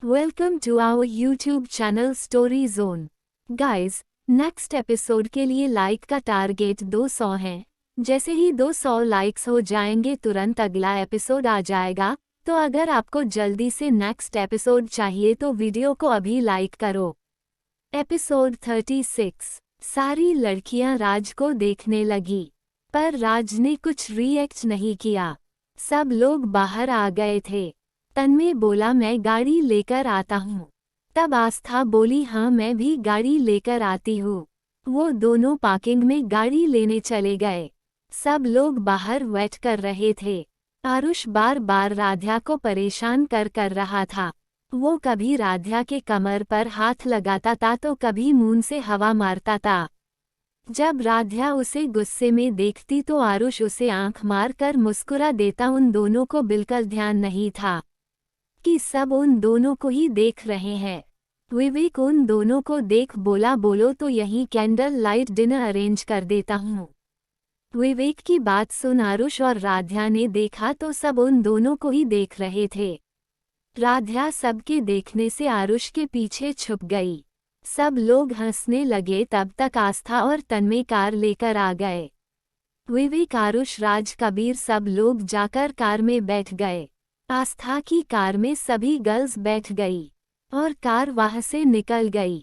Welcome to our YouTube channel Story Zone. Guys, next episode के लिए like का target 200 है। जैसे ही 200 लाइक्स हो जाएंगे तुरंत अगला एपिसोड आ जाएगा। तो अगर आपको जल्दी से नेक्स्ट एपिसोड चाहिए तो वीडियो को अभी लाइक करो। एपिसोड 36। सारी लड़कियां राज को देखने लगी, पर राज ने कुछ रिएक्ट नहीं किया। सब लोग बाहर आ गए थे। तन्मय बोला मैं गाड़ी लेकर आता हूँ। तब आस्था बोली हाँ मैं भी गाड़ी लेकर आती हूँ। वो दोनों पार्किंग में गाड़ी लेने चले गए। सब लोग बाहर वेट कर रहे थे। आरुष बार बार राध्या को परेशान कर रहा था। वो कभी राध्या के कमर पर हाथ लगाता था तो कभी मुंह से हवा मारता था। जब राध्या उसे गुस्से में देखती तो आरुष उसे आंख मार कर मुस्कुरा देता। उन दोनों को बिल्कुल ध्यान नहीं था कि सब उन दोनों को ही देख रहे हैं। विवेक उन दोनों को देख बोला बोलो तो यहीं कैंडल लाइट डिनर अरेंज कर देता हूँ। विवेक की बात सुन आरुष और राध्या ने देखा तो सब उन दोनों को ही देख रहे थे। राध्या सबके देखने से आरुष के पीछे छुप गई। सब लोग हंसने लगे। तब तक आस्था और तन्मय कार लेकर आ गए। विवेक आरुष राज कबीर सब लोग जाकर कार में बैठ गए। आस्था की कार में सभी गर्ल्स बैठ गई और कार वहां से निकल गई।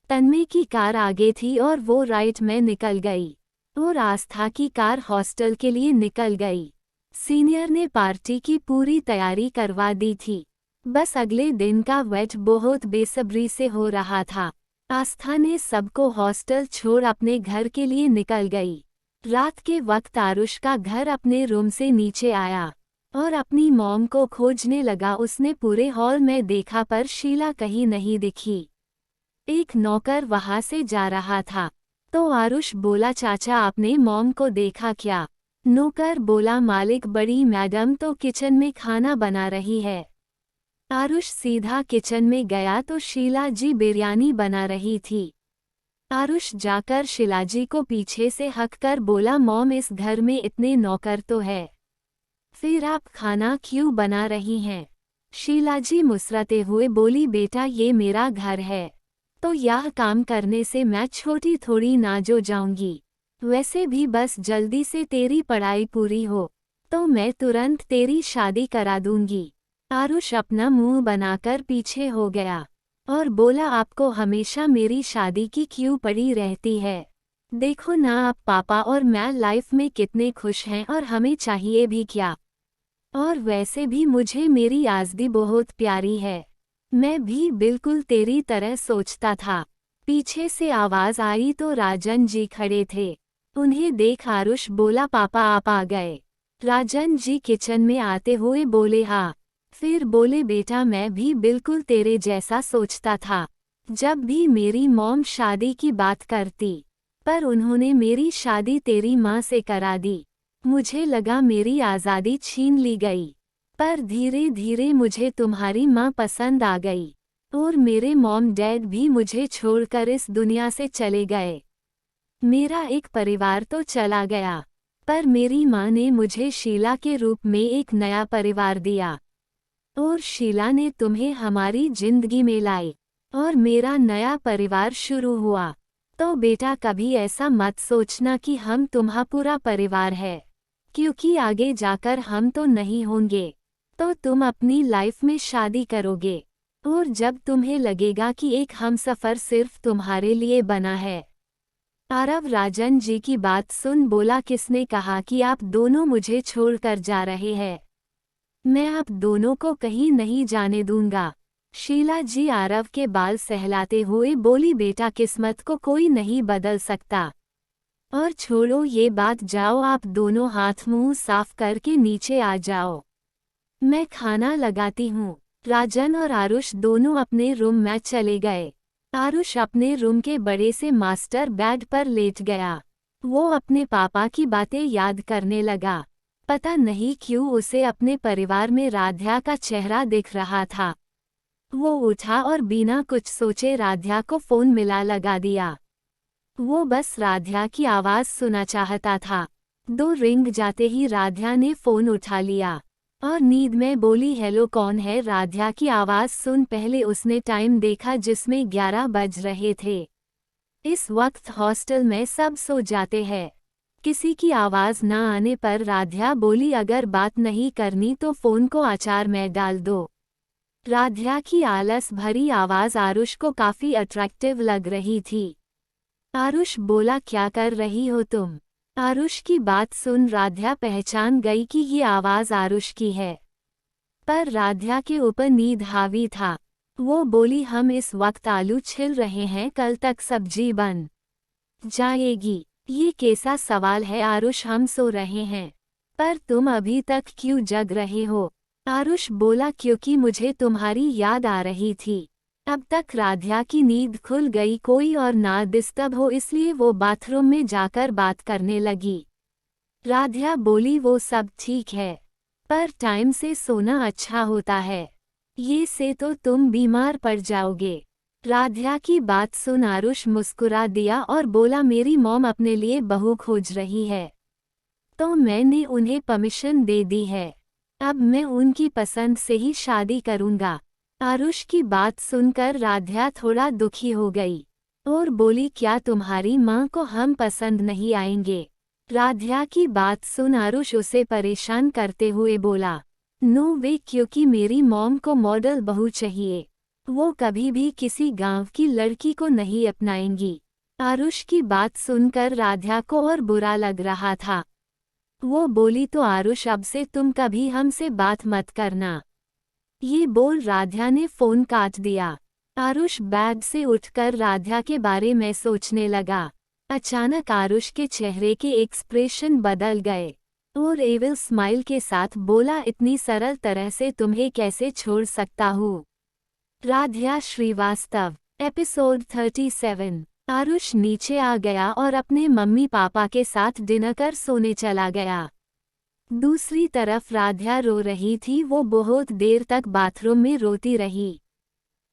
तन्मय की कार आगे थी और वो राइट में निकल गई और आस्था की कार हॉस्टल के लिए निकल गई। सीनियर ने पार्टी की पूरी तैयारी करवा दी थी। बस अगले दिन का वेट बहुत बेसब्री से हो रहा था। आस्था ने सबको हॉस्टल छोड़ अपने घर के लिए निकल गई। रात के वक्त आरुष का घर अपने रूम से नीचे आया और अपनी मॉम को खोजने लगा। उसने पूरे हॉल में देखा पर शीला कहीं नहीं दिखी। एक नौकर वहां से जा रहा था तो आरुष बोला चाचा आपने मॉम को देखा क्या? नौकर बोला मालिक बड़ी मैडम तो किचन में खाना बना रही है। आरुष सीधा किचन में गया तो शीला जी बिरयानी बना रही थी। आरुष जाकर शीला जी को पीछे से हक कर बोला मॉम इस घर में इतने नौकर तो है, फिर आप खाना क्यों बना रही हैं? शीला जी मुस्कुराते हुए बोली बेटा ये मेरा घर है तो यह काम करने से मैं छोटी थोड़ी ना जो जाऊंगी। वैसे भी बस जल्दी से तेरी पढ़ाई पूरी हो तो मैं तुरंत तेरी शादी करा दूंगी। आरुष अपना मुंह बनाकर पीछे हो गया और बोला आपको हमेशा मेरी शादी की क्यों पड़ी रहती है? देखो ना आप पापा और मैं लाइफ में कितने खुश हैं और हमें चाहिए भी क्या। और वैसे भी मुझे मेरी आज़दी बहुत प्यारी है। मैं भी बिल्कुल तेरी तरह सोचता था। पीछे से आवाज आई तो राजन जी खड़े थे। उन्हें देख आरुष बोला पापा आप आ गए। राजन जी किचन में आते हुए बोले हाँ। फिर बोले बेटा मैं भी बिल्कुल तेरे जैसा सोचता था। जब भी मेरी मॉम शादी की बात करती पर उन्होंने मेरी शादी तेरी माँ से करा दी। मुझे लगा मेरी आज़ादी छीन ली गई, पर धीरे धीरे मुझे तुम्हारी माँ पसंद आ गई और मेरे मॉम डैड भी मुझे छोड़कर इस दुनिया से चले गए। मेरा एक परिवार तो चला गया, पर मेरी माँ ने मुझे शीला के रूप में एक नया परिवार दिया और शीला ने तुम्हें हमारी जिंदगी में लाई और मेरा नया परिवार शुरू हुआ। तो बेटा कभी ऐसा मत सोचना कि हम तुम्हारा पूरा परिवार है, क्योंकि आगे जाकर हम तो नहीं होंगे। तो तुम अपनी लाइफ में शादी करोगे और जब तुम्हें लगेगा कि एक हमसफर सिर्फ तुम्हारे लिए बना है। आरव राजन जी की बात सुन बोला किसने कहा कि आप दोनों मुझे छोड़कर जा रहे हैं? मैं आप दोनों को कहीं नहीं जाने दूंगा। शीला जी आरव के बाल सहलाते हुए बोली बेटा किस्मत को कोई नहीं बदल सकता। और छोड़ो ये बात जाओ आप दोनों हाथ मुंह साफ करके नीचे आ जाओ, मैं खाना लगाती हूँ। राजन और आरुष दोनों अपने रूम में चले गए। आरुष अपने रूम के बड़े से मास्टर बेड पर लेट गया। वो अपने पापा की बातें याद करने लगा। पता नहीं क्यों उसे अपने परिवार में राध्या का चेहरा दिख रहा था। वो उठा और बिना कुछ सोचे राध्या को फोन मिला लगा दिया। वो बस राध्या की आवाज सुना चाहता था। 2 रिंग जाते ही राध्या ने फोन उठा लिया और नींद में बोली हेलो कौन है। राध्या की आवाज़ सुन पहले उसने टाइम देखा जिसमें 11 बज रहे थे। इस वक्त हॉस्टल में सब सो जाते हैं। किसी की आवाज़ न आने पर राध्या बोली अगर बात नहीं करनी तो फ़ोन को अचार में डाल दो। राध्या की आलस भरी आवाज़ आरुष को काफ़ी अट्रैक्टिव लग रही थी। आरुष बोला क्या कर रही हो तुम। आरुष की बात सुन राध्या पहचान गई कि ये आवाज़ आरुष की है। पर राध्या के ऊपर नींद हावी था। वो बोली हम इस वक्त आलू छिल रहे हैं, कल तक सब्जी बन जाएगी। ये कैसा सवाल है आरुष, हम सो रहे हैं। पर तुम अभी तक क्यों जग रहे हो। आरुष बोला क्योंकि मुझे तुम्हारी याद आ रही थी। अब तक राध्या की नींद खुल गई, कोई और ना डिस्टर्ब हो, इसलिए वो बाथरूम में जाकर बात करने लगी। राध्या बोली वो सब ठीक है, पर टाइम से सोना अच्छा होता है, ये से तो तुम बीमार पड़ जाओगे। राध्या की बात सुन आरुष मुस्कुरा दिया और बोला मेरी मॉम अपने लिए बहू खोज रही है, तो मैंने उन्हें परमिशन दे दी है। अब मैं उनकी पसंद से ही शादी करूंगा। आरुष की बात सुनकर राध्या थोड़ा दुखी हो गई और बोली क्या तुम्हारी माँ को हम पसंद नहीं आएंगे। राध्या की बात सुन आरुष उसे परेशान करते हुए बोला नो वे, क्योंकि मेरी मॉम को मॉडल बहू चाहिए, वो कभी भी किसी गांव की लड़की को नहीं अपनाएंगी। आरुष की बात सुनकर राध्या को और बुरा लग रहा था। वो बोली तो आरुष अब से तुम कभी हमसे बात मत करना। ये बोल राध्या ने फ़ोन काट दिया। आरुष बैग से उठकर राध्या के बारे में सोचने लगा। अचानक आरुष के चेहरे के एक्सप्रेशन बदल गए और एविल स्माइल के साथ बोला इतनी सरल तरह से तुम्हें कैसे छोड़ सकता हूँ। राध्या श्रीवास्तव, एपिसोड 37। आरुष नीचे आ गया और अपने मम्मी पापा के साथ डिनर कर सोने चला गया। दूसरी तरफ राध्या रो रही थी। वो बहुत देर तक बाथरूम में रोती रही।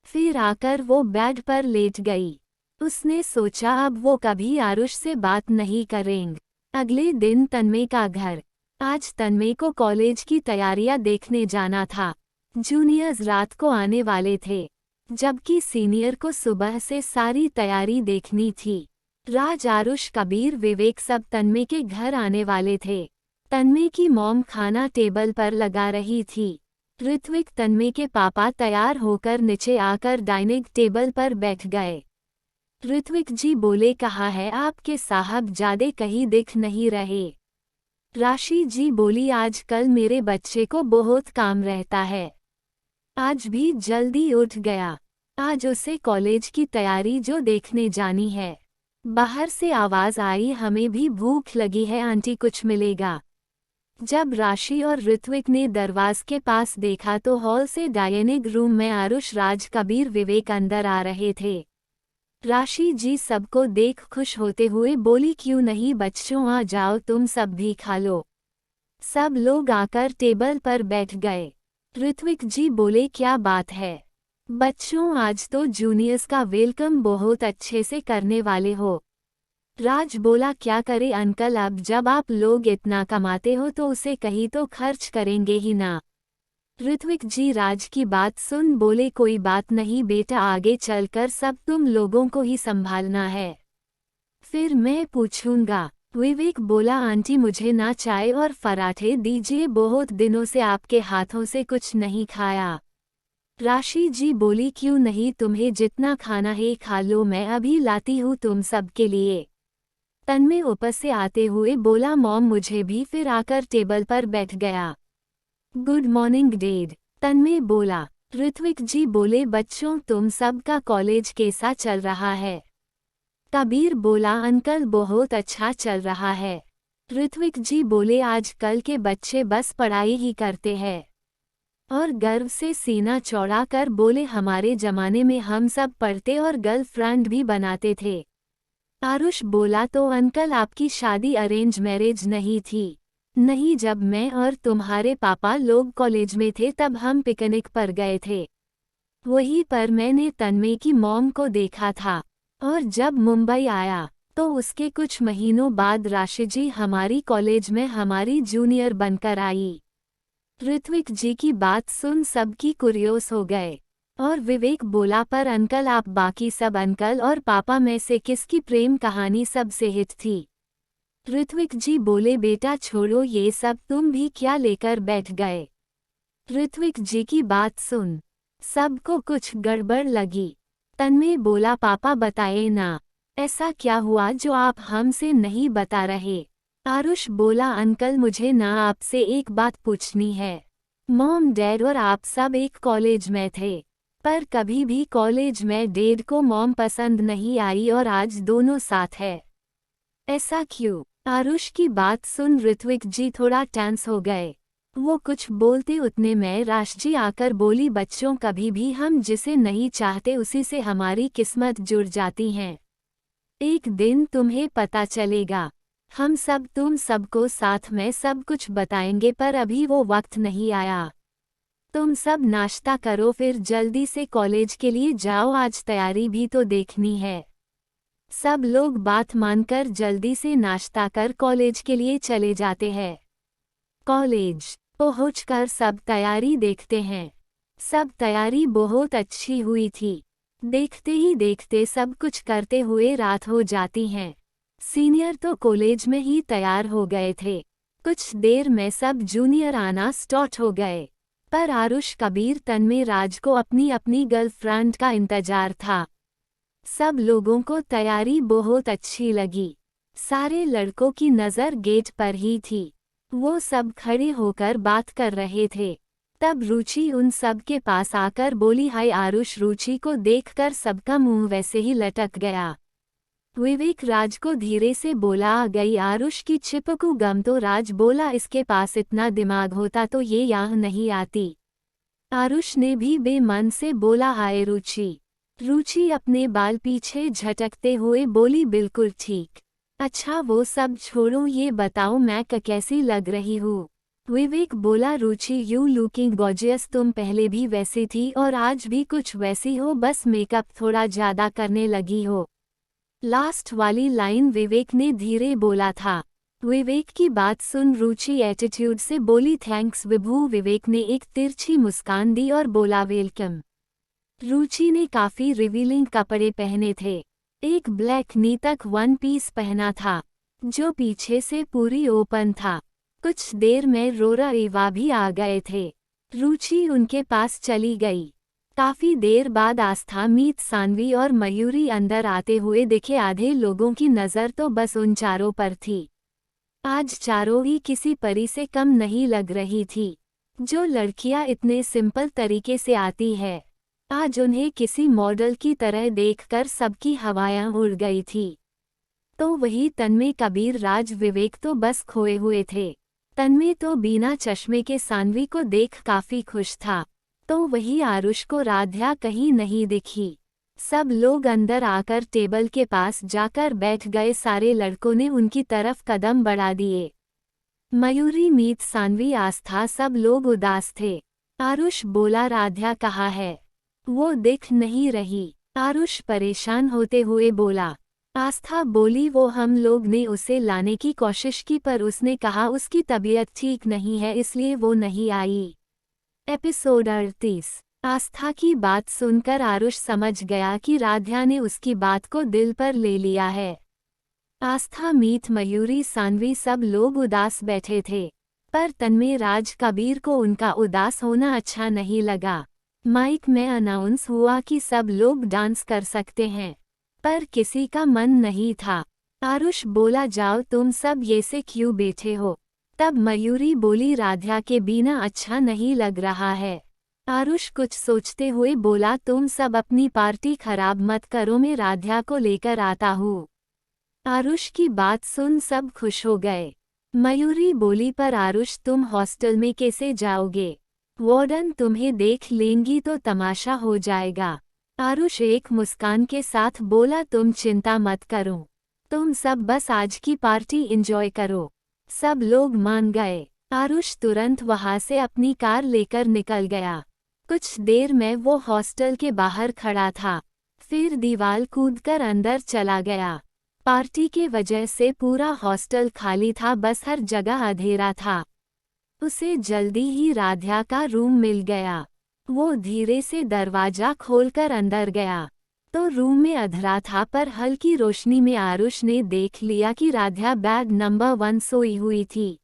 फिर आकर वो बेड पर लेट गई। उसने सोचा अब वो कभी आरुष से बात नहीं करेंगे। अगले दिन तन्मय का घर। आज तन्मय को कॉलेज की तैयारियां देखने जाना था। जूनियर्स रात को आने वाले थे, जबकि सीनियर को सुबह से सारी तैयारी देखनी थी। राज, आरुष, कबीर, विवेक सब तन्मय के घर आने वाले थे। तन्मय की मॉम खाना टेबल पर लगा रही थी। ऋत्विक, तन्मय के पापा, तैयार होकर नीचे आकर डाइनिंग टेबल पर बैठ गए। ऋत्विक जी बोले कहाँ है आपके साहबजादे, कहीं दिख नहीं रहे। राशि जी बोली आजकल मेरे बच्चे को बहुत काम रहता है, आज भी जल्दी उठ गया। आज उसे कॉलेज की तैयारी जो देखने जानी है। बाहर से आवाज़ आई हमें भी भूख लगी है आंटी, कुछ मिलेगा। जब राशि और ऋत्विक ने दरवाजे के पास देखा तो हॉल से डाइनिंग रूम में आरुष, राज, कबीर, विवेक अंदर आ रहे थे। राशि जी सबको देख खुश होते हुए बोली क्यों नहीं बच्चों, आ जाओ तुम सब भी खा लो। सब लोग आकर टेबल पर बैठ गए। ऋत्विक जी बोले क्या बात है बच्चों, आज तो जूनियर्स का वेलकम बहुत अच्छे से करने वाले हो। राज बोला क्या करे अंकल, अब जब आप लोग इतना कमाते हो तो उसे कहीं तो खर्च करेंगे ही ना। ऋत्विक जी राज की बात सुन बोले कोई बात नहीं बेटा, आगे चलकर सब तुम लोगों को ही संभालना है, फिर मैं पूछूंगा। विवेक बोला आंटी मुझे ना चाय और पराठे दीजिए, बहुत दिनों से आपके हाथों से कुछ नहीं खाया। राशि जी बोली क्यों नहीं, तुम्हें जितना खाना है खा लो, मैं अभी लाती हूँ तुम सब के लिए। तन्मय ऊपर से आते हुए बोला मॉम मुझे भी, फिर आकर टेबल पर बैठ गया। गुड मॉर्निंग डैड, तन्मय बोला। ऋत्विक जी बोले बच्चों तुम सब का कॉलेज कैसा चल रहा है। कबीर बोला अंकल बहुत अच्छा चल रहा है। ऋत्विक जी बोले आजकल के बच्चे बस पढ़ाई ही करते हैं, और गर्व से सीना चौड़ा कर बोले हमारे जमाने में हम सब पढ़ते और गर्लफ्रेंड भी बनाते थे। आरुष बोला तो अंकल आपकी शादी अरेंज मैरिज नहीं थी। नहीं, जब मैं और तुम्हारे पापा लोग कॉलेज में थे तब हम पिकनिक पर गए थे, वहीं पर मैंने तन्मय की मॉम को देखा था, और जब मुंबई आया तो उसके कुछ महीनों बाद राशि जी हमारी कॉलेज में हमारी जूनियर बनकर आई। ऋत्विक जी की बात सुन सबकी कुरियोस हो गए और विवेक बोला, पर अंकल आप बाकी सब अंकल और पापा में से किसकी प्रेम कहानी सबसे हिट थी? ऋत्विक जी बोले, बेटा छोड़ो ये सब, तुम भी क्या लेकर बैठ गए? ऋत्विक जी की बात सुन सबको कुछ गड़बड़ लगी। तन्मय बोला, पापा बताए ना, ऐसा क्या हुआ जो आप हमसे नहीं बता रहे? आरुष बोला, अंकल मुझे ना आपसे एक बात पूछनी है। मॉम डैड और आप सब एक कॉलेज में थे, पर कभी भी कॉलेज में डैड को मॉम पसंद नहीं आई और आज दोनों साथ है, ऐसा क्यों? आरुष की बात सुन ऋत्विक जी थोड़ा टेंस हो गए। वो कुछ बोलते उतने में राश जी आकर बोली, बच्चों कभी भी हम जिसे नहीं चाहते उसी से हमारी किस्मत जुड़ जाती हैं। एक दिन तुम्हें पता चलेगा। हम सब तुम सबको साथ में सब कुछ बताएंगे, पर अभी वो वक्त नहीं आया। तुम सब नाश्ता करो फिर जल्दी से कॉलेज के लिए जाओ, आज तैयारी भी तो देखनी है। सब लोग बात मानकर जल्दी से नाश्ता कर कॉलेज के लिए चले जाते हैं। कॉलेज पहुंचकर सब तैयारी देखते हैं। सब तैयारी बहुत अच्छी हुई थी। देखते ही देखते सब कुछ करते हुए रात हो जाती है। सीनियर तो कॉलेज में ही तैयार हो गए थे। कुछ देर में सब जूनियर आना स्टार्ट हो गए, पर आरुष, कबीर, तन्मय, राज को अपनी अपनी गर्लफ्रेंड का इंतजार था। सब लोगों को तैयारी बहुत अच्छी लगी। सारे लड़कों की नज़र गेट पर ही थी। वो सब खड़े होकर बात कर रहे थे। तब रुचि उन सब के पास आकर बोली, हाय आरुष। रुचि को देखकर सबका मुंह वैसे ही लटक गया। विवेक राज को धीरे से बोला, आ गई आरुष की चिपकू गम। तो राज बोला, इसके पास इतना दिमाग होता तो ये यहाँ नहीं आती। आरुष ने भी बेमन से बोला, हाय रुचि। रुचि अपने बाल पीछे झटकते हुए बोली, बिल्कुल ठीक। अच्छा वो सब छोड़ो, ये बताओ मैं कैसी लग रही हूँ? विवेक बोला, रुचि यू लुकिंग गॉर्जियस। तुम पहले भी वैसी थी और आज भी कुछ वैसी हो, बस मेकअप थोड़ा ज्यादा करने लगी हो। लास्ट वाली लाइन विवेक ने धीरे बोला था। विवेक की बात सुन रुचि एटीट्यूड से बोली, थैंक्स विभू। विवेक ने एक तिरछी मुस्कान दी और बोला, वेलकम। रुचि ने काफी रिवीलिंग कपड़े पहने थे। एक ब्लैक नी तक वन पीस पहना था जो पीछे से पूरी ओपन था। कुछ देर में रोरा एवा भी आ गए थे। रुचि उनके पास चली गई। काफी देर बाद आस्था, मीत, सानवी और मयूरी अंदर आते हुए दिखे। आधे लोगों की नज़र तो बस उन चारों पर थी। आज चारों ही किसी परी से कम नहीं लग रही थी। जो लड़कियां इतने सिंपल तरीके से आती है, आज उन्हें किसी मॉडल की तरह देखकर सबकी हवाएं उड़ गई थी। तो वही तन्मय, कबीर, राज, विवेक तो बस खोए हुए थे। तन्मय तो बिना चश्मे के सानवी को देख काफी खुश था। तो वही आरुष को राध्या कहीं नहीं दिखी। सब लोग अंदर आकर टेबल के पास जाकर बैठ गए। सारे लड़कों ने उनकी तरफ कदम बढ़ा दिए। मयूरी, मीत, सानवी, आस्था, सब लोग उदास थे। आरुष बोला, राध्या कहाँ है? वो दिख नहीं रही। आरुष परेशान होते हुए बोला। आस्था बोली, वो हम लोग ने उसे लाने की कोशिश की, पर उसने कहा उसकी तबीयत ठीक नहीं है, इसलिए वो नहीं आई। एपिसोड 38। आस्था की बात सुनकर आरुष समझ गया कि राध्या ने उसकी बात को दिल पर ले लिया है। आस्था, मीत, मयूरी, सानवी सब लोग उदास बैठे थे, पर तन्मय, राज, कबीर को उनका उदास होना अच्छा नहीं लगा। माइक में अनाउंस हुआ कि सब लोग डांस कर सकते हैं, पर किसी का मन नहीं था। आरुष बोला, जाओ तुम सब ये से क्यों बैठे हो? तब मयूरी बोली, राध्या के बिना अच्छा नहीं लग रहा है। आरुष कुछ सोचते हुए बोला, तुम सब अपनी पार्टी खराब मत करो, मैं राध्या को लेकर आता हूँ। आरुष की बात सुन सब खुश हो गए। मयूरी बोली, पर आरुष तुम हॉस्टल में कैसे जाओगे? वार्डन तुम्हें देख लेंगी तो तमाशा हो जाएगा। आरुष एक मुस्कान के साथ बोला, तुम चिंता मत करो, तुम सब बस आज की पार्टी एंजॉय करो। सब लोग मान गए। आरुष तुरंत वहां से अपनी कार लेकर निकल गया। कुछ देर में वो हॉस्टल के बाहर खड़ा था, फिर दीवार कूदकर अंदर चला गया। पार्टी के वजह से पूरा हॉस्टल खाली था, बस हर जगह अंधेरा था। उसे जल्दी ही राधा का रूम मिल गया। वो धीरे से दरवाजा खोलकर अंदर गया तो रूम में अंधेरा था, पर हल्की रोशनी में आरुष ने देख लिया कि राधा बेड नंबर 1 सोई हुई थी।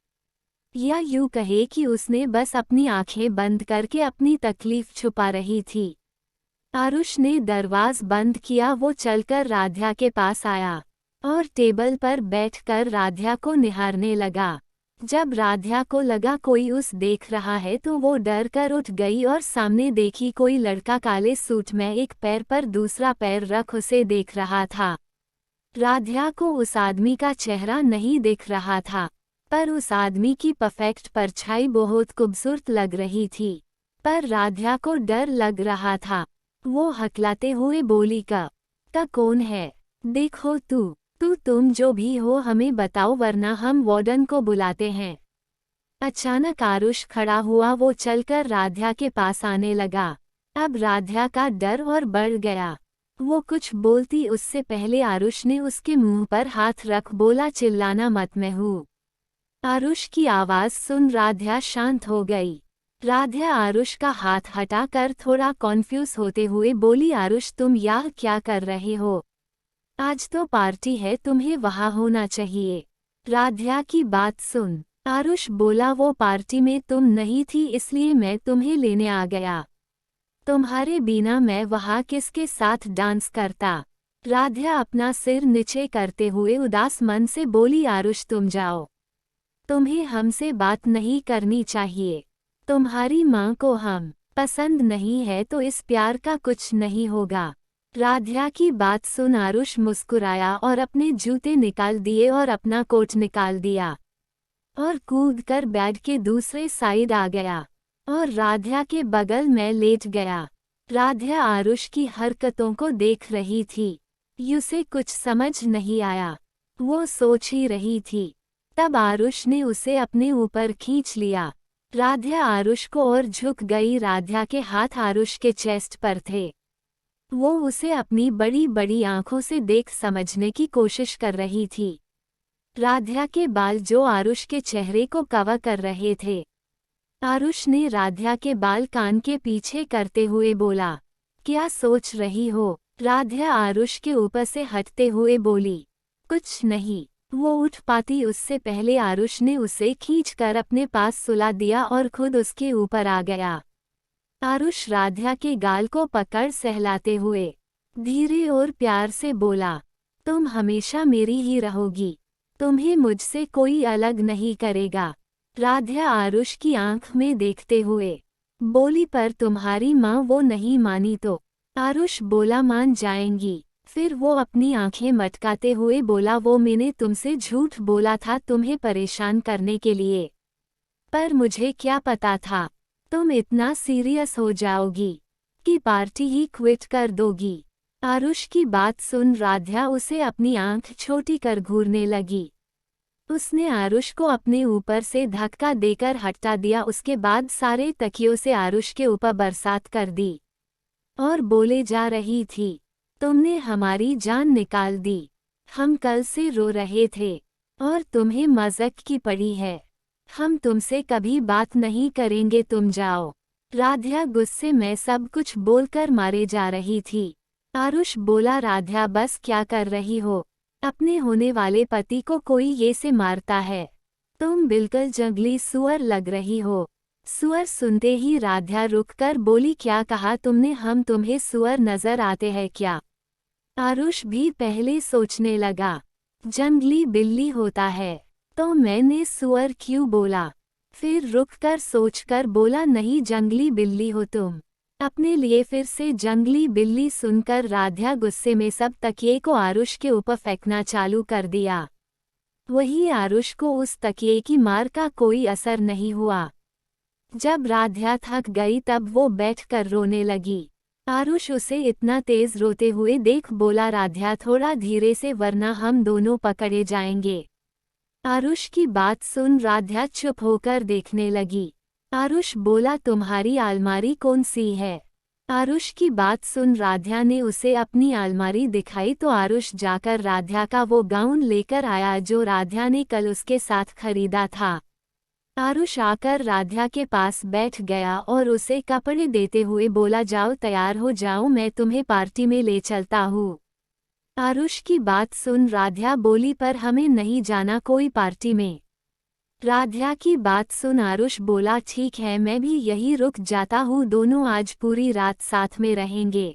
या यूं कहे कि उसने बस अपनी आंखें बंद करके अपनी तकलीफ छुपा रही थी। आरुष ने दरवाज़ा बंद किया। वो चलकर राधा के पास आया और टेबल पर बैठकर राधा को निहारने लगा। जब राधा को लगा कोई उस देख रहा है तो वो डर कर उठ गई और सामने देखी कोई लड़का काले सूट में एक पैर पर दूसरा पैर रख उसे देख रहा था। राधा को उस आदमी का चेहरा नहीं दिख रहा था, पर उस आदमी की परफेक्ट परछाई बहुत खूबसूरत लग रही थी। पर राधा को डर लग रहा था। वो हकलाते हुए बोली, का कौन है? देखो तुम जो भी हो हमें बताओ, वरना हम वार्डन को बुलाते हैं। अचानक आरुष खड़ा हुआ। वो चलकर राधा के पास आने लगा। अब राधा का डर और बढ़ गया। वो कुछ बोलती उससे पहले आरुष ने उसके मुंह पर हाथ रख बोला, चिल्लाना मत, मैं हूँ। आरुष की आवाज़ सुन राधा शांत हो गई। राधा आरुष का हाथ हटाकर थोड़ा कॉन्फ्यूज होते हुए बोली, आरुष तुम यहाँ क्या कर रहे हो? आज तो पार्टी है, तुम्हें वहाँ होना चाहिए। राधा की बात सुन आरुष बोला, वो पार्टी में तुम नहीं थी इसलिए मैं तुम्हें लेने आ गया। तुम्हारे बिना मैं वहाँ किसके साथ डांस करता? राधा अपना सिर नीचे करते हुए उदास मन से बोली, आरुष तुम जाओ। तुम्हें हमसे बात नहीं करनी चाहिए। तुम्हारी माँ को हम पसंद नहीं है तो इस प्यार का कुछ नहीं होगा। राधा की बात सुन आरुष मुस्कुराया और अपने जूते निकाल दिए और अपना कोट निकाल दिया और कूदकर बेड के दूसरे साइड आ गया और राधा के बगल में लेट गया। राधा आरुष की हरकतों को देख रही थी। उसे कुछ समझ नहीं आया। वो सोच ही रही थी। तब आरुष ने उसे अपने ऊपर खींच लिया। राधा आरुष को और झुक गई। राधा के हाथ आरुष के चेस्ट पर थे। वो उसे अपनी बड़ी बड़ी आंखों से देख समझने की कोशिश कर रही थी। राधा के बाल जो आरुष के चेहरे को कवर कर रहे थे। आरुष ने राधा के बाल कान के पीछे करते हुए बोला, क्या सोच रही हो? राधा आरुष के ऊपर से हटते हुए बोली, कुछ नहीं। वो उठ पाती उससे पहले आरुष ने उसे खींचकर अपने पास सुला दिया और खुद उसके ऊपर आ गया। आरुष राधा के गाल को पकड़ सहलाते हुए धीरे और प्यार से बोला, तुम हमेशा मेरी ही रहोगी। तुम्हें मुझसे कोई अलग नहीं करेगा। राधा आरुष की आंख में देखते हुए बोली, पर तुम्हारी माँ वो नहीं मानी तो? आरुष बोला, मान जाएंगी। फिर वो अपनी आंखें मटकाते हुए बोला, वो मैंने तुमसे झूठ बोला था तुम्हें परेशान करने के लिए। पर मुझे क्या पता था तुम इतना सीरियस हो जाओगी कि पार्टी ही क्विट कर दोगी। आरुष की बात सुन राधा उसे अपनी आंख छोटी कर घूरने लगी। उसने आरुष को अपने ऊपर से धक्का देकर हटा दिया। उसके बाद सारे तकियों से आरुष के ऊपर बरसात कर दी और बोले जा रही थी, तुमने हमारी जान निकाल दी। हम कल से रो रहे थे और तुम्हें मज़ाक की पड़ी है। हम तुमसे कभी बात नहीं करेंगे, तुम जाओ। राधा गुस्से में सब कुछ बोलकर मारे जा रही थी। आरुष बोला, राधा बस क्या कर रही हो? अपने होने वाले पति को कोई ये से मारता है? तुम बिल्कुल जंगली सुअर लग रही हो। सुअर सुनते ही राधा रुककर बोली, क्या कहा तुमने? हम तुम्हें सुअर नजर आते हैं क्या? आरुष भी पहले सोचने लगा, जंगली बिल्ली होता है तो मैंने सुअर क्यों बोला। फिर रुककर सोचकर बोला, नहीं जंगली बिल्ली हो तुम। अपने लिए फिर से जंगली बिल्ली सुनकर राधा गुस्से में सब तकिए को आरुष के ऊपर फेंकना चालू कर दिया। वही आरुष को उस तकिए की मार का कोई असर नहीं हुआ। जब राधा थक गई तब वो बैठकर रोने लगी। आरुष उसे इतना तेज रोते हुए देख बोला, राधा थोड़ा धीरे से वरना हम दोनों पकड़े जाएंगे। आरुष की बात सुन राधा चुप होकर देखने लगी। आरुष बोला, तुम्हारी अलमारी कौन सी है? आरुष की बात सुन राधा ने उसे अपनी अलमारी दिखाई तो आरुष जाकर राधा का वो गाउन लेकर आया जो राधा ने कल उसके साथ खरीदा था। आरुष आकर राध्या के पास बैठ गया और उसे कपड़े देते हुए बोला, जाओ तैयार हो जाओ, मैं तुम्हें पार्टी में ले चलता हूँ। आरुष की बात सुन राध्या बोली, पर हमें नहीं जाना कोई पार्टी में। राध्या की बात सुन आरुष बोला, ठीक है मैं भी यही रुक जाता हूँ, दोनों आज पूरी रात साथ में रहेंगे।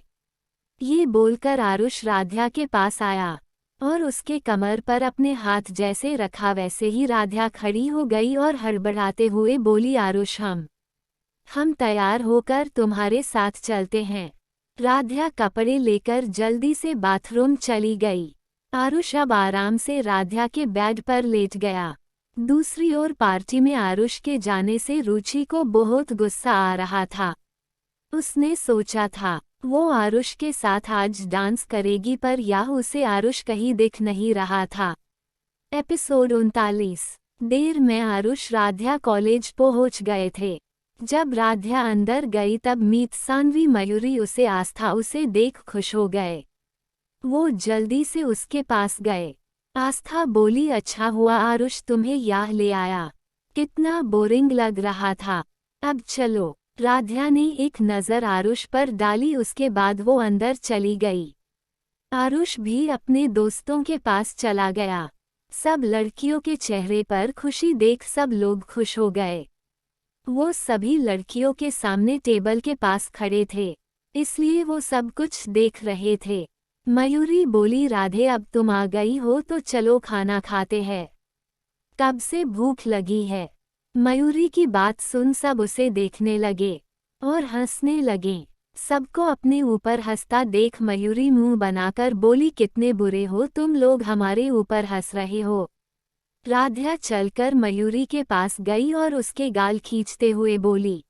ये बोलकर आरुष राध्या के पास आया और उसके कमर पर अपने हाथ जैसे रखा वैसे ही राध्या खड़ी हो गई और हड़बड़ाते हुए बोली, आरुष हम तैयार होकर तुम्हारे साथ चलते हैं। राध्या कपड़े लेकर जल्दी से बाथरूम चली गई। आरुष अब आराम से राध्या के बेड पर लेट गया। दूसरी ओर पार्टी में आरुष के जाने से रुचि को बहुत गुस्सा आ रहा था। उसने सोचा था वो आरुष के साथ आज डांस करेगी, पर यह उसे आरुष कहीं दिख नहीं रहा था। एपिसोड 39। देर में आरुष राध्या कॉलेज पहुंच गए थे। जब राध्या अंदर गई तब मीत, सानवी, मयूरी, उसे आस्था उसे देख खुश हो गए। वो जल्दी से उसके पास गए। आस्था बोली, अच्छा हुआ आरुष तुम्हें यहाँ ले आया, कितना बोरिंग लग रहा था, अब चलो। राध्या ने एक नज़र आरुष पर डाली, उसके बाद वो अंदर चली गई। आरुष भी अपने दोस्तों के पास चला गया। सब लड़कियों के चेहरे पर खुशी देख सब लोग खुश हो गए। वो सभी लड़कियों के सामने टेबल के पास खड़े थे, इसलिए वो सब कुछ देख रहे थे। मयूरी बोली, राधे अब तुम आ गई हो तो चलो खाना खाते हैं, कब से भूख लगी है। मयूरी की बात सुन सब उसे देखने लगे और हंसने लगे। सबको अपने ऊपर हंसता देख मयूरी मुंह बनाकर बोली, कितने बुरे हो तुम लोग, हमारे ऊपर हंस रहे हो। राध्या चलकर मयूरी के पास गई और उसके गाल खींचते हुए बोली,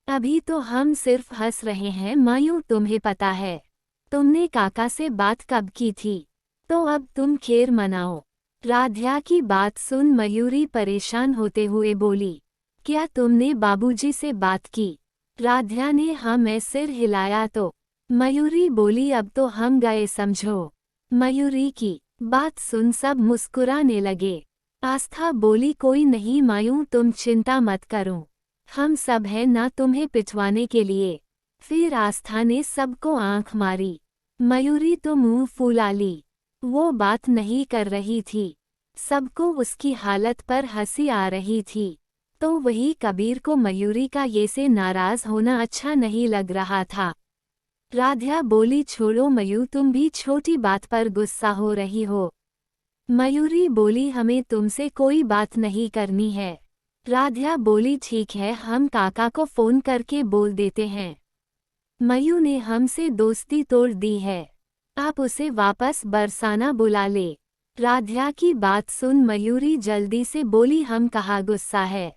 अभी तो हम सिर्फ हंस रहे हैं मयूर, तुम्हें पता है तुमने काका से बात कब की थी, तो अब तुम खैर मनाओ। राध्या की बात सुन मयूरी परेशान होते हुए बोली, क्या तुमने बाबूजी से बात की। राध्या ने हाँ मैं सिर हिलाया तो। मयूरी बोली, अब तो हम गए समझो। मयूरी की बात सुन सब मुस्कुराने लगे। आस्था बोली, कोई नहीं मायूं, तुम चिंता मत करो, हम सब हैं ना तुम्हें पिटवाने के लिए। फिर आस्था ने सबको आंख मारी। मयूरी तो मुंह फुला ली, वो बात नहीं कर रही थी। सबको उसकी हालत पर हंसी आ रही थी, तो वही कबीर को मयूरी का ये से नाराज होना अच्छा नहीं लग रहा था। राध्या बोली, छोड़ो मयूर, तुम भी छोटी बात पर गुस्सा हो रही हो। मयूरी बोली, हमें तुमसे कोई बात नहीं करनी है। राध्या बोली, ठीक है हम काका को फोन करके बोल देते हैं। मयू ने हमसे दोस्ती तोड़ दी है, आप उसे वापस बरसाना बुला ले। राध्या की बात सुन मयूरी जल्दी से बोली, हम कहाँ गुस्सा है,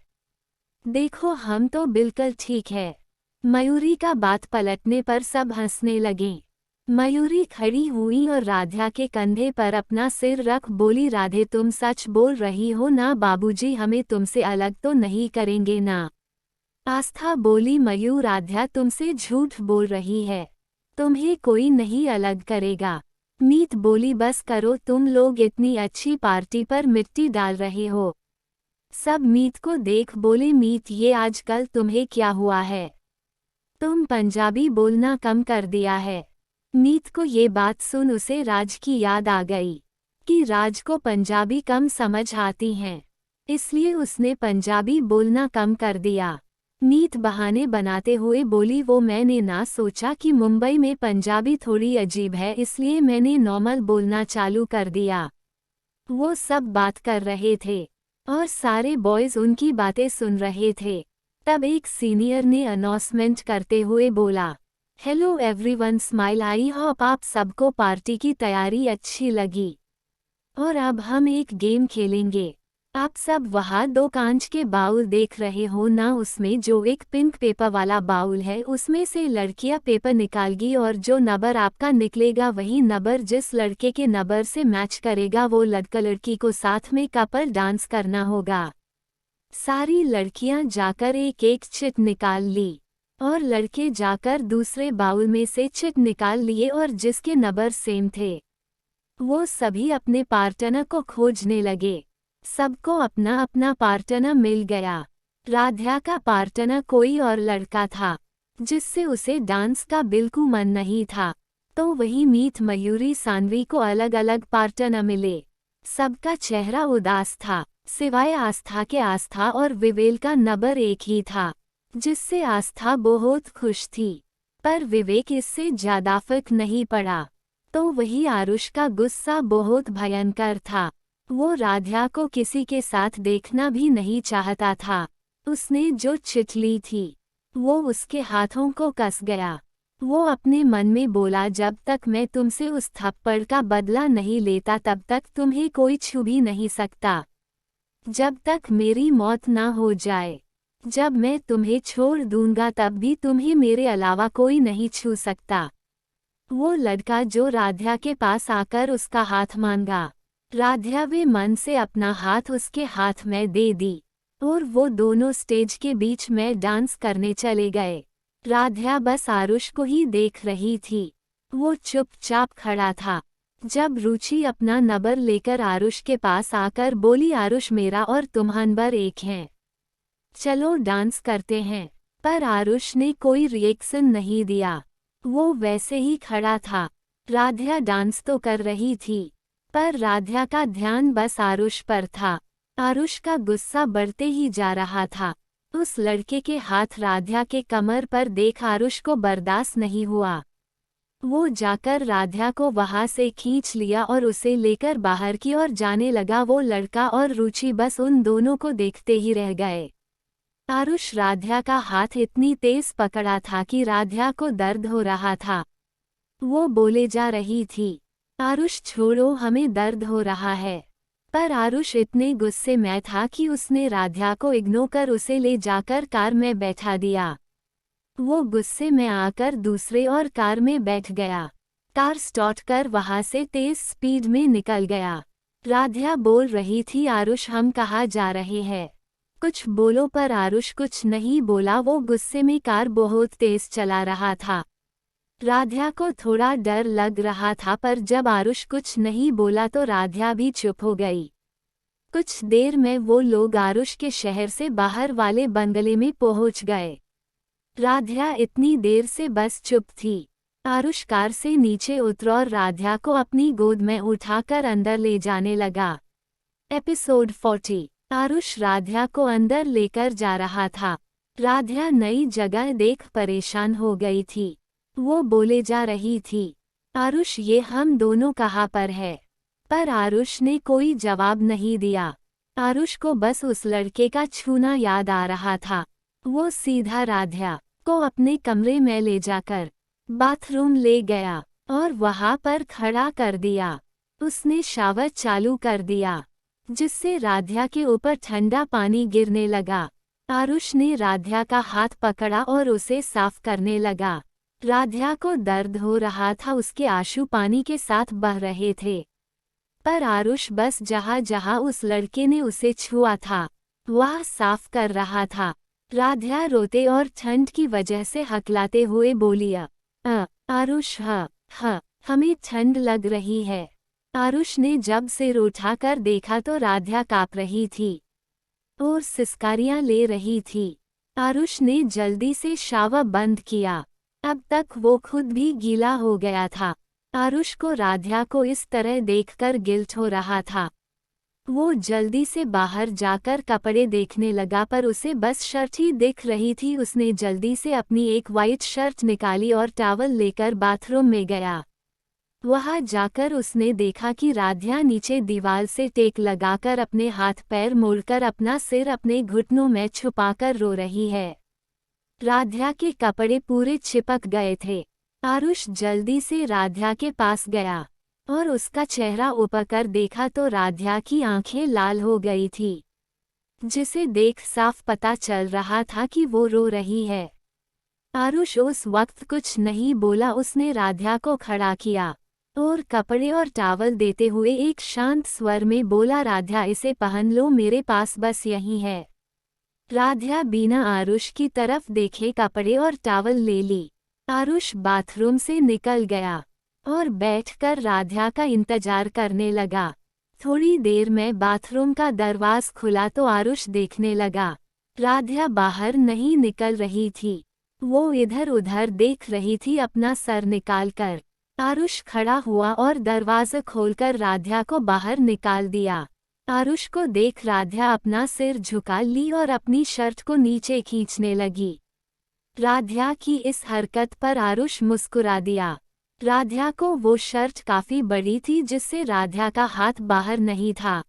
देखो हम तो बिल्कुल ठीक है। मयूरी का बात पलटने पर सब हंसने लगे। मयूरी खड़ी हुई और राध्या के कंधे पर अपना सिर रख बोली, राधे तुम सच बोल रही हो ना, बाबूजी हमें तुमसे अलग तो नहीं करेंगे ना। आस्था बोली, मयूर राध्या तुमसे झूठ बोल रही है, तुम्हें कोई नहीं अलग करेगा। मीत बोली, बस करो, तुम लोग इतनी अच्छी पार्टी पर मिट्टी डाल रहे हो। सब मीत को देख बोले, मीत ये आजकल तुम्हें क्या हुआ है, तुम पंजाबी बोलना कम कर दिया है। मीत को ये बात सुन उसे राज की याद आ गई कि राज को पंजाबी कम समझ आती हैं, इसलिए उसने पंजाबी बोलना कम कर दिया। मीत बहाने बनाते हुए बोली, वो मैंने ना सोचा कि मुंबई में पंजाबी थोड़ी अजीब है, इसलिए मैंने नॉर्मल बोलना चालू कर दिया। वो सब बात कर रहे थे और सारे बॉयज उनकी बातें सुन रहे थे। तब एक सीनियर ने अनाउंसमेंट करते हुए बोला, hello everyone, smile, I hope आप सबको पार्टी की तैयारी अच्छी लगी और अब हम एक गेम खेलेंगे। आप सब वहाँ दो कांच के बाउल देख रहे हो ना, उसमें जो एक पिंक पेपर वाला बाउल है उसमें से लड़कियां पेपर निकालगी और जो नंबर आपका निकलेगा वही नंबर जिस लड़के के नंबर से मैच करेगा वो लड़का लड़की को साथ में कपल डांस करना होगा। सारी लड़कियां जाकर एक एक चिट निकाल ली और लड़के जाकर दूसरे बाउल में से चिट निकाल लिए और जिसके नंबर सेम थे वो सभी अपने पार्टनर को खोजने लगे। सबको अपना अपना पार्टनर मिल गया। राधा का पार्टनर कोई और लड़का था जिससे उसे डांस का बिल्कुल मन नहीं था। तो वही मीत मयूरी सानवी को अलग अलग पार्टनर मिले। सबका चेहरा उदास था सिवाय आस्था के। आस्था और विवेक का नंबर एक ही था जिससे आस्था बहुत खुश थी, पर विवेक इससे ज्यादा फर्क नहीं पड़ा। तो वही आरुष का गुस्सा बहुत भयंकर था। वो राधा को किसी के साथ देखना भी नहीं चाहता था। उसने जो चिट ली थी वो उसके हाथों को कस गया। वो अपने मन में बोला, जब तक मैं तुमसे उस थप्पड़ का बदला नहीं लेता तब तक तुम्हें कोई छू भी नहीं सकता। जब तक मेरी मौत ना हो जाए, जब मैं तुम्हें छोड़ दूंगा तब भी तुम्हें मेरे अलावा कोई नहीं छू सकता। वो लड़का जो राधा के पास आकर उसका हाथ मांगा, राधा वे मन से अपना हाथ उसके हाथ में दे दी और वो दोनों स्टेज के बीच में डांस करने चले गए। राधा बस आरुष को ही देख रही थी। वो चुपचाप खड़ा था। जब रुचि अपना नंबर लेकर आरुष के पास आकर बोली, आरुष मेरा और तुम्हारा नंबर एक है, चलो डांस करते हैं। पर आरुष ने कोई रिएक्शन नहीं दिया। वो वैसे ही खड़ा था। राधा डांस तो कर रही थी पर राधा का ध्यान बस आरुष पर था। आरुष का गुस्सा बढ़ते ही जा रहा था। उस लड़के के हाथ राधा के कमर पर देख आरुष को बर्दाश्त नहीं हुआ। वो जाकर राधा को वहां से खींच लिया और उसे लेकर बाहर की ओर जाने लगा। वो लड़का और रुचि बस उन दोनों को देखते ही रह गए। आरुष राधा का हाथ इतनी तेज पकड़ा था कि राधा को दर्द हो रहा था। वो बोले जा रही थी, आरुष छोड़ो, हमें दर्द हो रहा है। पर आरुष इतने गुस्से में था कि उसने राधा को इग्नोर कर उसे ले जाकर कार में बैठा दिया। वो गुस्से में आकर दूसरे और कार में बैठ गया। कार स्टार्ट कर वहां से तेज स्पीड में निकल गया। राधा बोल रही थी, आरुष हम कहाँ जा रहे हैं, कुछ बोलो। पर आरुष कुछ नहीं बोला। वो गुस्से में कार बहुत तेज चला रहा था। राधा को थोड़ा डर लग रहा था, पर जब आरुष कुछ नहीं बोला तो राधा भी चुप हो गई। कुछ देर में वो लोग आरुष के शहर से बाहर वाले बंगले में पहुंच गए। राधा इतनी देर से बस चुप थी। आरुष कार से नीचे उतरा और राधा को अपनी गोद में उठाकर अंदर ले जाने लगा। एपिसोड 40। आरुष राधा को अंदर लेकर जा रहा था। राधा नई जगह देख परेशान हो गई थी। वो बोले जा रही थी, आरुष ये हम दोनों कहाँ पर है। पर आरुष ने कोई जवाब नहीं दिया। आरुष को बस उस लड़के का छूना याद आ रहा था। वो सीधा राधा को अपने कमरे में ले जाकर बाथरूम ले गया और वहां पर खड़ा कर दिया। उसने शावर चालू कर दिया जिससे राधा के ऊपर ठंडा पानी गिरने लगा। आरुष ने राधा का हाथ पकड़ा और उसे साफ करने लगा। राधा को दर्द हो रहा था, उसके आंसू पानी के साथ बह रहे थे। पर आरुष बस जहाँ जहाँ उस लड़के ने उसे छुआ था वह साफ कर रहा था। राधा रोते और ठंड की वजह से हकलाते हुए बोली, आरुष हमें ठंड लग रही है। आरुष ने जब सिर उठाकर देखा तो राधा कांप रही थी और सिसकारियां ले रही थी। आरुष ने जल्दी से शावर बंद किया। अब तक वो खुद भी गीला हो गया था। आरुष को राधा को इस तरह देखकर गिल्ट हो रहा था। वो जल्दी से बाहर जाकर कपड़े देखने लगा, पर उसे बस शर्ट ही दिख रही थी। उसने जल्दी से अपनी एक वाइट शर्ट निकाली और टॉवल लेकर बाथरूम में गया। वहां जाकर उसने देखा कि राधा नीचे दीवार से टेक लगाकर अपने हाथ पैर मोड़कर अपना सिर अपने घुटनों में छुपाकर रो रही है। राधा के कपड़े पूरे चिपक गए थे। आरुष जल्दी से राधा के पास गया और उसका चेहरा ऊपर कर देखा तो राधा की आंखें लाल हो गई थी, जिसे देख साफ पता चल रहा था कि वो रो रही है। आरुष उस वक्त कुछ नहीं बोला। उसने राधा को खड़ा किया और कपड़े और टॉवल देते हुए एक शांत स्वर में बोला, राधा इसे पहन लो, मेरे पास बस यही है। राधा बिना आरुष की तरफ देखे कपड़े और टॉवल ले ली। आरुष बाथरूम से निकल गया और बैठकर राधा का इंतजार करने लगा। थोड़ी देर में बाथरूम का दरवाज खुला तो आरुष देखने लगा। राध्या बाहर नहीं निकल रही थी। वो इधर उधर देख रही थी अपना सर निकालकर। आरुष खड़ा हुआ और दरवाज़ा खोलकर राध्या को बाहर निकाल दिया। आरुष को देख राध्या अपना सिर झुका ली और अपनी शर्ट को नीचे खींचने लगी। राध्या की इस हरकत पर आरुष मुस्कुरा दिया। राध्या को वो शर्ट काफी बड़ी थी जिससे राध्या का हाथ बाहर नहीं था।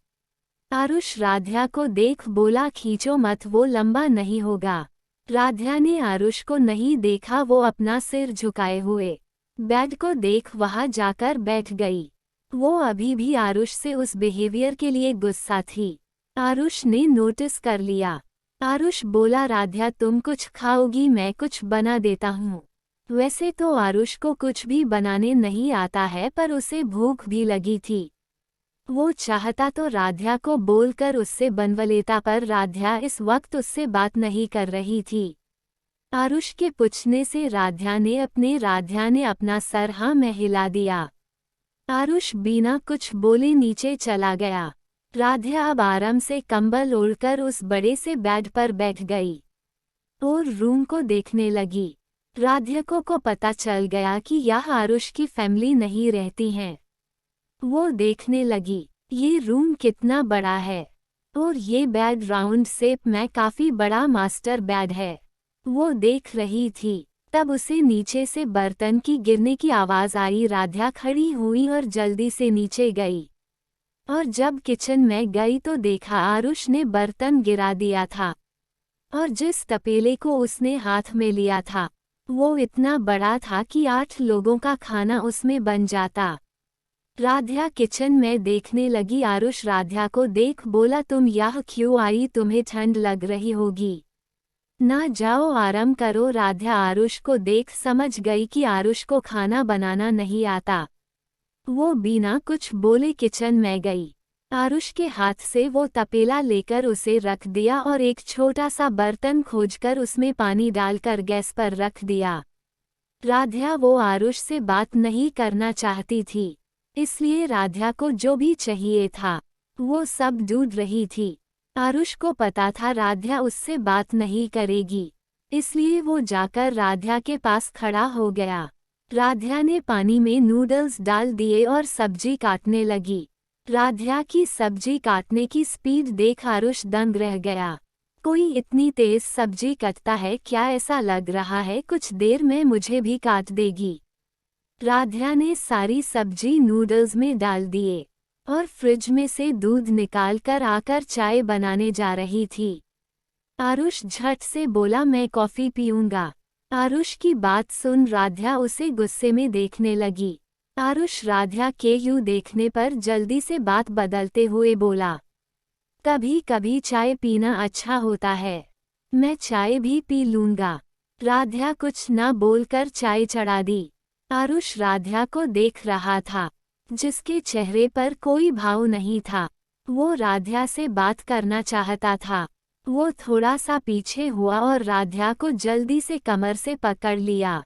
आरुष राध्या को देख बोला, खींचो मत, वो लंबा नहीं होगा। राध्या ने आरुष को नहीं देखा, वो अपना सिर झुकाए हुए बेड को देख वहां जाकर बैठ गई। वो अभी भी आरुष से उस बिहेवियर के लिए गुस्सा थी। आरुष ने नोटिस कर लिया। आरुष बोला, राध्या तुम कुछ खाओगी, मैं कुछ बना देता हूँ। वैसे तो आरुष को कुछ भी बनाने नहीं आता है, पर उसे भूख भी लगी थी। वो चाहता तो राध्या को बोलकर उससे बनवा लेता, पर राध्या इस वक्त उससे बात नहीं कर रही थी। आरुष के पूछने से राध्या ने अपना सर हाँ में हिला दिया। आरुष बिना कुछ बोले नीचे चला गया। राध्या अब आराम से कंबल ओढ़कर उस बड़े से बेड पर बैठ गई और रूम को देखने लगी। राध्या को पता चल गया कि यह आरुष की फैमिली नहीं रहती हैं। वो देखने लगी, ये रूम कितना बड़ा है और ये बेड राउंड शेप में काफी बड़ा मास्टर बेड है। वो देख रही थी, तब उसे नीचे से बर्तन की गिरने की आवाज आई। राध्या खड़ी हुई और जल्दी से नीचे गई और जब किचन में गई तो देखा आरुष ने बर्तन गिरा दिया था और जिस तपेले को उसने हाथ में लिया था वो इतना बड़ा था कि 8 लोगों का खाना उसमें बन जाता। राध्या किचन में देखने लगी। आरुष राध्या को देख बोला, तुम यहाँ क्यों आई, तुम्हें ठंड लग रही होगी, ना जाओ आराम करो। राध्या आरुष को देख समझ गई कि आरुष को खाना बनाना नहीं आता। वो बिना कुछ बोले किचन में गई। आरुष के हाथ से वो तपेला लेकर उसे रख दिया और एक छोटा सा बर्तन खोजकर उसमें पानी डालकर गैस पर रख दिया। राध्या वो आरुष से बात नहीं करना चाहती थी, इसलिए राध्या को जो भी चाहिए था वो सब ढूंढ रही थी। आरुष को पता था राध्या उससे बात नहीं करेगी, इसलिए वो जाकर राध्या के पास खड़ा हो गया। राध्या ने पानी में नूडल्स डाल दिए और सब्जी काटने लगी। राध्या की सब्जी काटने की स्पीड देख आरुष दंग रह गया। कोई इतनी तेज सब्जी कटता है क्या, ऐसा लग रहा है कुछ देर में मुझे भी काट देगी। राध्या ने सारी सब्जी नूडल्स में डाल दिए और फ्रिज में से दूध निकालकर आकर चाय बनाने जा रही थी। आरुष झट से बोला, मैं कॉफी पीऊंगा। आरुष की बात सुन राध्या उसे गुस्से में देखने लगी। आरुष राध्या के यूं देखने पर जल्दी से बात बदलते हुए बोला, कभी कभी चाय पीना अच्छा होता है, मैं चाय भी पी लूंगा। राध्या कुछ न बोलकर चाय चढ़ा दी। आरुष राध्या को देख रहा था, जिसके चेहरे पर कोई भाव नहीं था। वो राध्या से बात करना चाहता था। वो थोड़ा सा पीछे हुआ और राध्या को जल्दी से कमर से पकड़ लिया।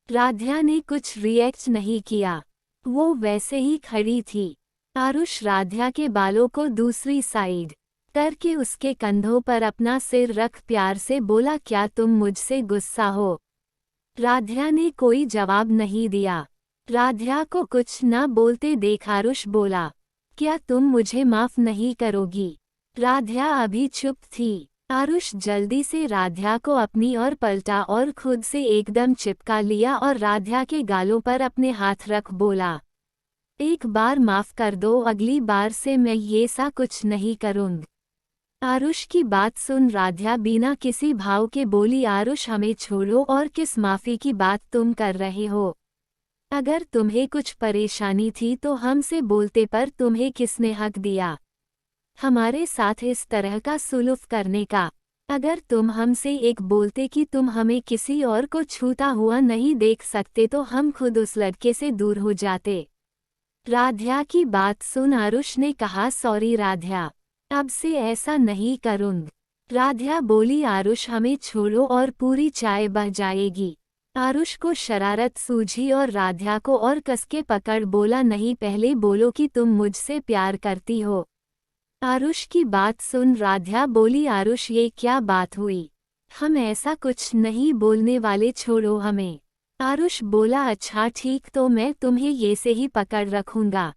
राध्या ने कुछ रिएक्ट नहीं किया, वो वैसे ही खड़ी थी। आरुष राध्या के बालों को दूसरी साइड करके उसके कंधों पर अपना सिर रख प्यार से बोला, क्या तुम मुझसे गुस्सा हो? राध्या ने कोई जवाब नहीं दिया। राध्या को कुछ न बोलते देख आरुष बोला, क्या तुम मुझे माफ नहीं करोगी? राध्या अभी चुप थी। आरुष जल्दी से राध्या को अपनी ओर पलटा और खुद से एकदम चिपका लिया और राध्या के गालों पर अपने हाथ रख बोला, एक बार माफ कर दो, अगली बार से मैं ये सा कुछ नहीं करूँगी। आरुष की बात सुन राध्या बिना किसी भाव के बोली, आरुष हमें छोड़ो और किस माफी की बात तुम कर रहे हो? अगर तुम्हें कुछ परेशानी थी तो हमसे बोलते, पर तुम्हें किसने हक दिया हमारे साथ इस तरह का सुलूक करने का? अगर तुम हमसे एक बोलते कि तुम हमें किसी और को छूता हुआ नहीं देख सकते तो हम खुद उस लड़के से दूर हो जाते। राध्या की बात सुन आरुष ने कहा, सॉरी राध्या, अब से ऐसा नहीं करूँगी। राध्या बोली, आरुष हमें छोड़ो और पूरी चाय बह जाएगी। आरुष को शरारत सूझी और राध्या को और कसके पकड़ बोला, नहीं पहले बोलो कि तुम मुझसे प्यार करती हो। आरुष की बात सुन राध्या बोली, आरुष ये क्या बात हुई, हम ऐसा कुछ नहीं बोलने वाले, छोड़ो हमें। आरुष बोला, अच्छा ठीक, तो मैं तुम्हें ये से ही पकड़ रखूंगा।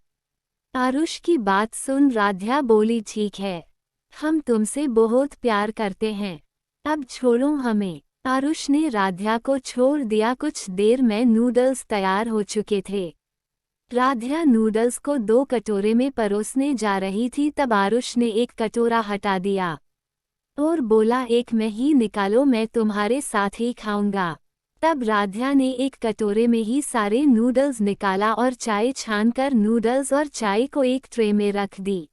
आरुष की बात सुन राध्या बोली, ठीक है, हम तुमसे बहुत प्यार करते हैं, अब छोड़ो हमें। आरुष ने राध्या को छोड़ दिया। कुछ देर में नूडल्स तैयार हो चुके थे। राध्या नूडल्स को 2 कटोरे में परोसने जा रही थी, तब आरुष ने एक कटोरा हटा दिया और बोला, एक में ही निकालो, मैं तुम्हारे साथ ही खाऊंगा। तब राध्या ने एक कटोरे में ही सारे नूडल्स निकाला और चाय छानकर नूडल्स और चाय को एक ट्रे में रख दी।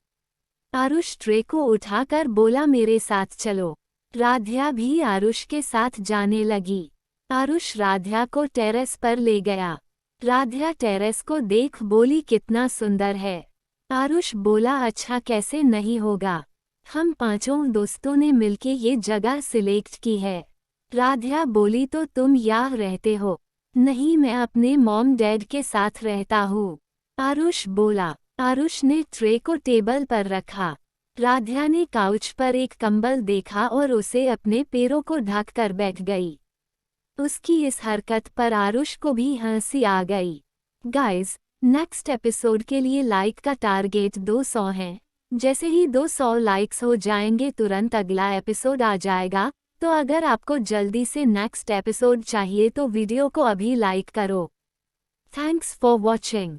आरुष ट्रे को उठाकर बोला, मेरे साथ चलो। राध्या भी आरुष के साथ जाने लगी। आरुष राध्या को टेरेस पर ले गया। राध्या टेरेस को देख बोली, कितना सुंदर है। आरुष बोला, अच्छा कैसे नहीं होगा, हम 5 दोस्तों ने मिलके ये जगह सिलेक्ट की है। राध्या बोली, तो तुम यहाँ रहते हो? नहीं, मैं अपने मॉम डैड के साथ रहता हूँ। आरुष बोला। आरुष ने ट्रे को टेबल पर रखा। राध्या ने काउच पर एक कंबल देखा और उसे अपने पैरों को ढक कर बैठ गई। उसकी इस हरकत पर आरुष को भी हंसी आ गई। गाइस, नेक्स्ट एपिसोड के लिए लाइक का टारगेट 200 है। जैसे ही 200 लाइक्स हो जाएंगे तुरंत अगला एपिसोड आ जाएगा। तो अगर आपको जल्दी से नेक्स्ट एपिसोड चाहिए तो वीडियो को अभी लाइक करो। Thanks for watching.